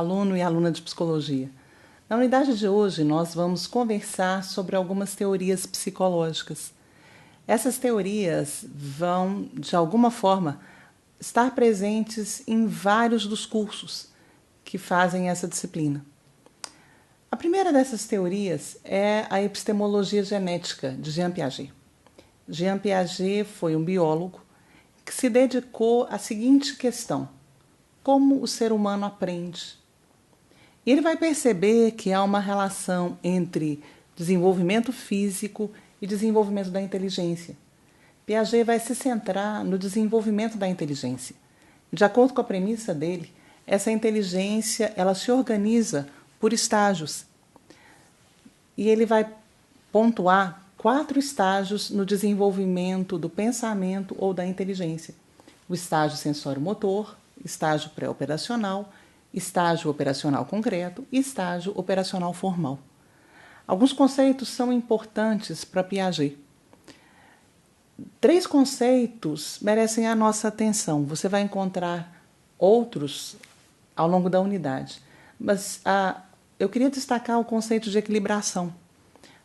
aluno e aluna de psicologia. Na unidade de hoje, nós vamos conversar sobre algumas teorias psicológicas. Essas teorias vão, de alguma forma, estar presentes em vários dos cursos que fazem essa disciplina. A primeira dessas teorias é a epistemologia genética de Jean Piaget. Jean Piaget foi um biólogo que se dedicou à seguinte questão: como o ser humano aprende? E ele vai perceber que há uma relação entre desenvolvimento físico e desenvolvimento da inteligência. Piaget vai se centrar no desenvolvimento da inteligência. De acordo com a premissa dele, essa inteligência ela se organiza por estágios. E ele vai pontuar 4 estágios no desenvolvimento do pensamento ou da inteligência: o estágio sensório-motor, estágio pré-operacional, estágio operacional concreto e estágio operacional formal. Alguns conceitos são importantes para Piaget. 3 conceitos merecem a nossa atenção. Você vai encontrar outros ao longo da unidade, mas eu queria destacar o conceito de equilibração.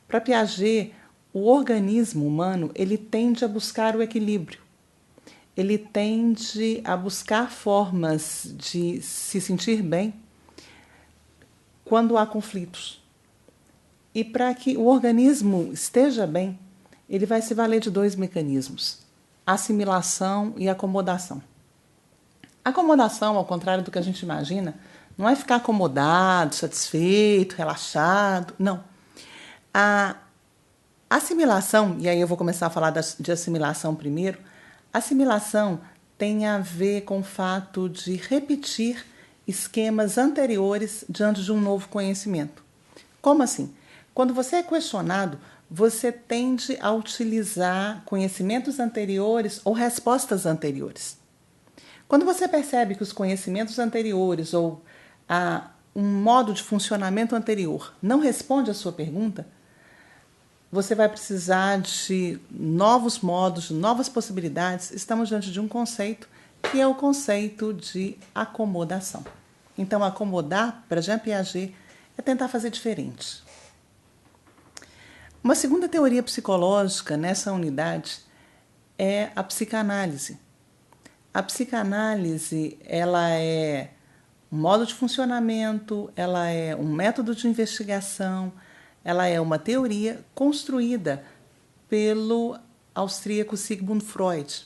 Para Piaget, o organismo humano ele tende a buscar o equilíbrio. Ele tende a buscar formas de se sentir bem quando há conflitos. E para que o organismo esteja bem, ele vai se valer de 2 mecanismos: assimilação e acomodação. Acomodação, ao contrário do que a gente imagina, não é ficar acomodado, satisfeito, relaxado. Não. A assimilação, e aí eu vou começar a falar de assimilação primeiro. Assimilação tem a ver com o fato de repetir esquemas anteriores diante de um novo conhecimento. Como assim? Quando você é questionado, você tende a utilizar conhecimentos anteriores ou respostas anteriores. Quando você percebe que os conhecimentos anteriores ou um modo de funcionamento anterior não responde à sua pergunta, você vai precisar de novos modos, de novas possibilidades. Estamos diante de um conceito que é o conceito de acomodação. Então, acomodar, para Jean Piaget, é tentar fazer diferente. Uma segunda teoria psicológica nessa unidade é a psicanálise. A psicanálise ela é um modo de funcionamento, ela é um método de investigação, ela é uma teoria construída pelo austríaco Sigmund Freud.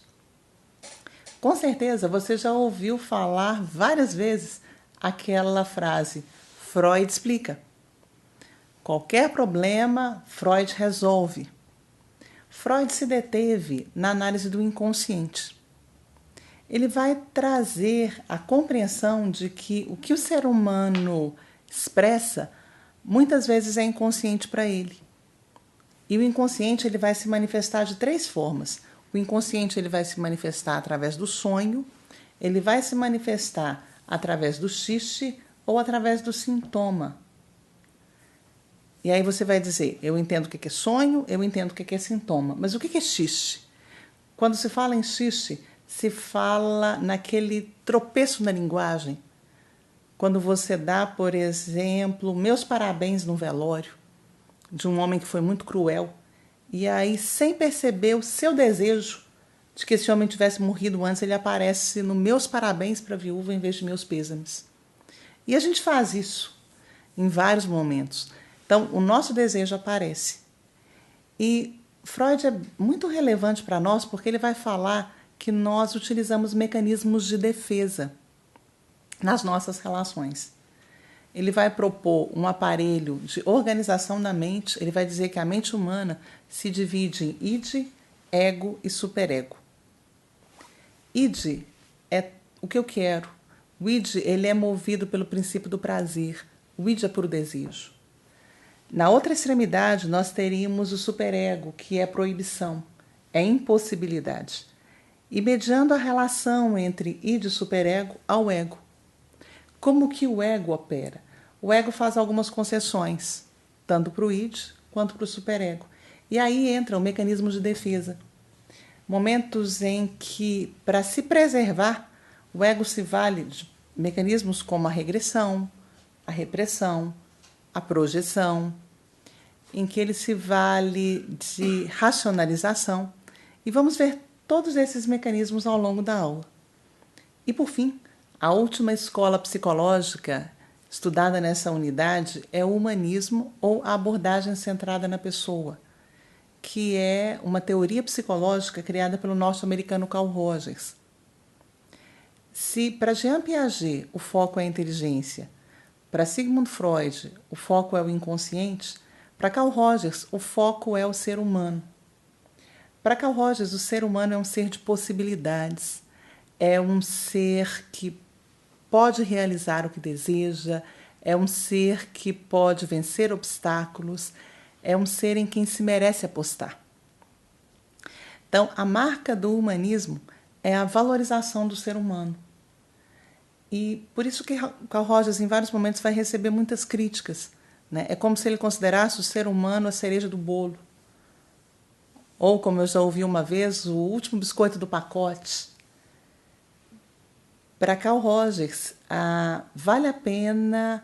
Com certeza você já ouviu falar várias vezes aquela frase: Freud explica. Qualquer problema, Freud resolve. Freud se deteve na análise do inconsciente. Ele vai trazer a compreensão de que o que o ser humano expressa muitas vezes é inconsciente para ele. E o inconsciente ele vai se manifestar de 3 formas. O inconsciente ele vai se manifestar através do sonho, ele vai se manifestar através do xiste ou através do sintoma. E aí você vai dizer: eu entendo o que é sonho, eu entendo o que é sintoma. Mas o que é xiste? Quando se fala em xiste, se fala naquele tropeço na linguagem. Quando você dá, por exemplo, meus parabéns no velório de um homem que foi muito cruel, e aí, sem perceber o seu desejo de que esse homem tivesse morrido antes, ele aparece no meus parabéns para a viúva em vez de meus pêsames. E a gente faz isso em vários momentos. Então, o nosso desejo aparece. E Freud é muito relevante para nós porque ele vai falar que nós utilizamos mecanismos de defesa nas nossas relações. Ele vai propor um aparelho de organização da mente. Ele vai dizer que a mente humana se divide em id, ego e superego. Id é o que eu quero. O id ele é movido pelo princípio do prazer. O id é puro desejo. Na outra extremidade, nós teríamos o superego, que é proibição, é impossibilidade. E mediando a relação entre id e superego ao ego. Como que o ego opera? O ego faz algumas concessões, tanto para o id quanto para o superego. E aí entra o mecanismo de defesa. Momentos em que, para se preservar, o ego se vale de mecanismos como a regressão, a repressão, a projeção, em que ele se vale de racionalização, e vamos ver todos esses mecanismos ao longo da aula. E, por fim, a última escola psicológica estudada nessa unidade é o humanismo ou a abordagem centrada na pessoa, que é uma teoria psicológica criada pelo norte-americano Carl Rogers. Se para Jean Piaget o foco é a inteligência, para Sigmund Freud o foco é o inconsciente, para Carl Rogers o foco é o ser humano. Para Carl Rogers, o ser humano é um ser de possibilidades, é um ser que pode realizar o que deseja, é um ser que pode vencer obstáculos, é um ser em quem se merece apostar. Então, a marca do humanismo é a valorização do ser humano. E por isso que Carl Rogers, em vários momentos, vai receber muitas críticas, né? É como se ele considerasse o ser humano a cereja do bolo. Ou, como eu já ouvi uma vez, o último biscoito do pacote. Para Carl Rogers, vale a pena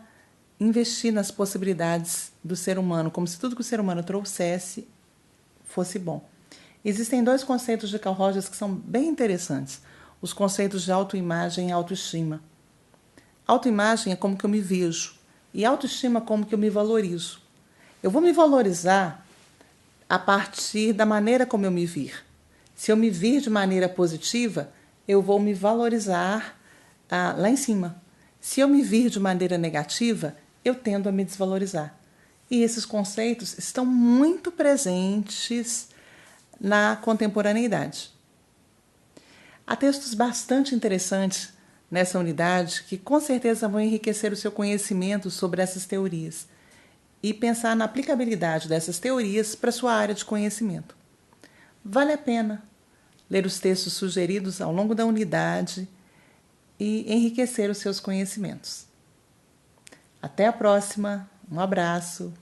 investir nas possibilidades do ser humano, como se tudo que o ser humano trouxesse fosse bom. Existem dois conceitos de Carl Rogers que são bem interessantes. Os conceitos de autoimagem e autoestima. Autoimagem é como que eu me vejo e autoestima como que eu me valorizo. Eu vou me valorizar a partir da maneira como eu me vir. Se eu me vir de maneira positiva, eu vou me valorizar lá em cima. Se eu me vir de maneira negativa, eu tendo a me desvalorizar. E esses conceitos estão muito presentes na contemporaneidade. Há textos bastante interessantes nessa unidade que com certeza vão enriquecer o seu conhecimento sobre essas teorias e pensar na aplicabilidade dessas teorias para a sua área de conhecimento. Vale a pena ler os textos sugeridos ao longo da unidade e enriquecer os seus conhecimentos. Até a próxima, um abraço.